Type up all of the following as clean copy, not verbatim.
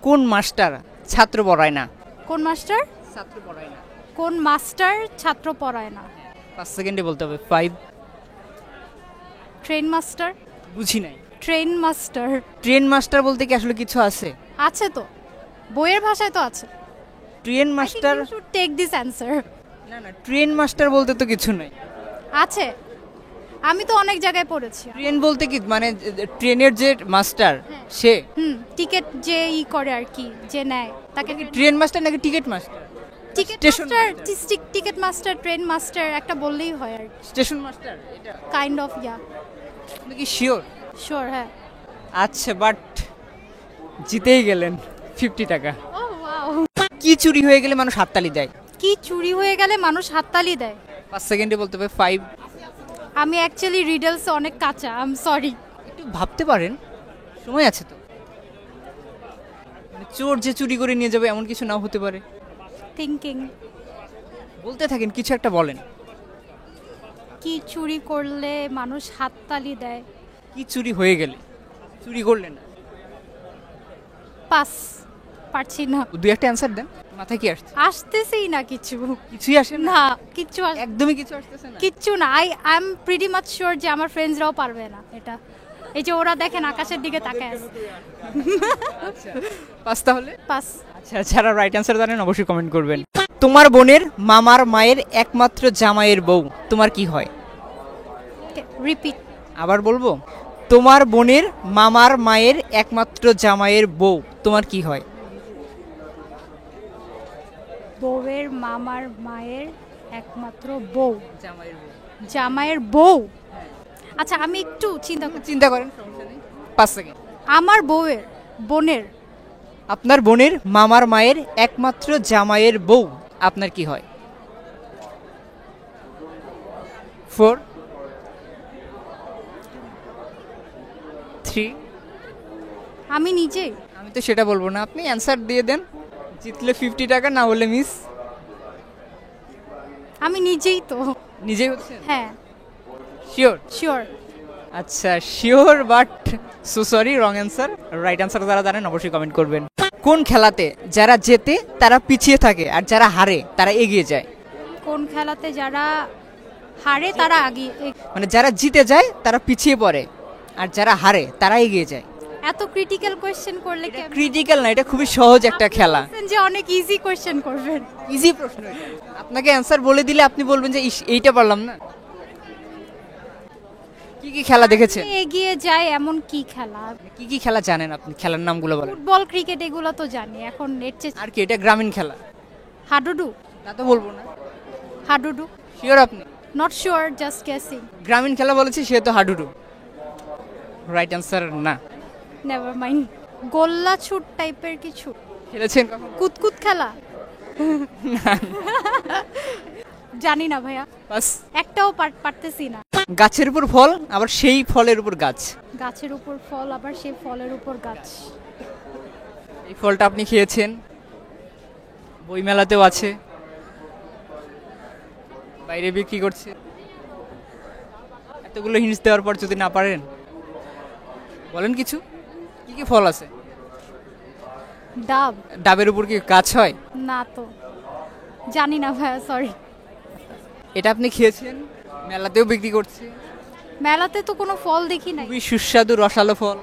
কোন মাস্টার ছাত্র পড়ায় না? কোন মাস্টার ছাত্র পড়ায় না। কোন মাস্টার ছাত্র পড়ায় না? 5 সেকেন্ডে বলতে হবে। 5। Train master. বুঝি নাই। ট্রেন মাস্টার ট্রেন মাস্টার বলতে কি আসলে কিছু আছে? আছে তো, বইয়ের ভাষায় তো আছে। Train master take this answer. না না, ট্রেন মাস্টার বলতে তো কিছু নাই। আছে, আমি তো অনেক জায়গায় পড়েছি। ট্রেন বলতে কি মানে ট্রেনের যে মাস্টার সে? টিকিট যে করে আর কি, যে নেয় তাকে ট্রেন মাস্টার নাকি ticket master? Ticket station master, ticket master, train master একটা বললেই হয় আর স্টেশন মাস্টার এটা কাইন্ড অফ ইয়া। আপনি কি শিওর? শিওর, হ্যাঁ। আচ্ছা, বাট জিতেই গেলেন 50 টাকা। ও ওয়াও। কি চুরি হয়ে গেলে মানুষ হাততালি দেয়? কি চুরি হয়ে গেলে মানুষ হাততালি দেয়? 5 সেকেন্ডে বলতে হবে। 5। আমি অ্যাকচুয়ালি রিডলস অনেক কাঁচা, আই এম সরি। একটু ভাবতে পারেন, সময় আছে তো। মানে চোর যে চুরি করে নিয়ে যাবে এমন কিছু নাও হতে পারে। থিঙ্কিং। বলতে থাকেন, কিছু একটা বলেন। কি চুরি করলে মানুষ হাততালি দেয়? কি চুরি হয়ে গেলে? চুরি করলেন না। পাস, পারছি না। দুই একটা অ্যান্সার দেন, মাথায় কি আসছে? আসতেছেই না কিছু। কিছুই আসে না? না, কিচ্ছু একদমই কিছু আসতেছে না। কিচ্ছু না। I am pretty much sure যে আমার ফ্রেন্ডসরাও পারবে না এটা। এই যে ওরা দেখেন আকাশের দিকে তাকায় আছে। পাস তাহলে? পাস। আচ্ছা, যারা রাইট অ্যান্সার জানেন অবশ্যই কমেন্ট করবেন। তোমার বোনের মামার মায়ের একমাত্র জামাইয়ের বউ তোমার কি হয়? রিপিট। আবার বলবো, তোমার বোনের মামার মায়ের একমাত্র জামাইয়ের বউ তোমার কি হয়? বউয়ের মামার মায়ের একমাত্র বউ, জামাইয়ের বউ। জামাইয়ের বউ। আচ্ছা, আমি একটু চিন্তা করেন, সমস্যা নেই। 5 সেকেন্ড। আমার বোনের আপনার বোনের মামার মায়ের একমাত্র জামাইয়ের বউ আপনার কি হয়? 4 3। আমি নিজেই। আমি তো সেটা বলবো না, আপনি অ্যান্সার দিয়ে দেন। জিতলে 50 টাকা, না হলে মিস। আমি নিজেই তো। নিজেই হচ্ছেন? হ্যাঁ, শিওর? শিওর। আচ্ছা, sure but so sorry, wrong answer. Right answer যারা জানেন অবশ্যই কমেন্ট করবেন। কোন খেলাতে যারা জেতে তারা পিছিয়ে থাকে আর যারা হারে তারা এগিয়ে যায়? কোন খেলাতে যারা হারে তারা আগে? মানে যারা জিতে যায় তারা পিছিয়ে পড়ে আর যারা হারে তারা এগিয়ে যায়। এত ক্রিটিক্যাল কোশ্চেন করলে কি? ক্রিটিক্যাল না, এটা খুবই সহজ একটা খেলা। যে অনেক ইজি কোশ্চেন করবেন। ইজি প্রশ্ন এটা। আপনাকে অ্যান্সার বলে দিলে আপনি বলবেন যে ইস, এইটা পারলাম না। কি কি খেলা দেখেছেন? এগিয়ে যায় এমন কি খেলা? কি কি খেলা জানেন আপনি? খেলার নামগুলো বলেন। ফুটবল, ক্রিকেট এগুলো তো জানি। এখন এর চেয়ে আর কি, এটা গ্রামীণ খেলা? হাডুডু। তা তো বলবো না। হাডুডু। শিওর আপনি? Not sure, just guessing. গ্রামীণ খেলা বলেছি, সে তো হাডুডু। রাইট অ্যান্সার না। Never mind. গোল্লা ছুট টাইপের কিছু খেলেছেন কখনো? কুতকুত খেলা? জানি না ভাইয়া, বাস। একটাও পারতেছি না। গাছের উপর ফল, আবার সেই ফলের উপর গাছ। গাছের উপর ফল, আবার সেই ফলের উপর গাছ। এই ফলটা আপনি খেয়েছেন, বইমেলাতেও আছে, বাইরে বিক্রি করছে। এতগুলো হিন্টস দেওয়ার পর যদি না পারেন, বলেন কিছু। কি কি ফল আছে? ডাব। ডাবের উপর কি গাছ হয়? না তো, জানি না ভাইয়া, সরি। এটা আপনি খেয়েছেন, মেলাতেও বিক্রি করছে। মেলাতে তো কোনো ফল দেখি নাই। খুবই সুস্বাদু রসালো ফল।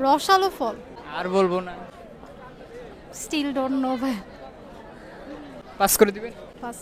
রসালো ফল? আর বলবো না। স্টিল ডোন্ট নো ভাইয়া। পাস করে দিবেন? পাস।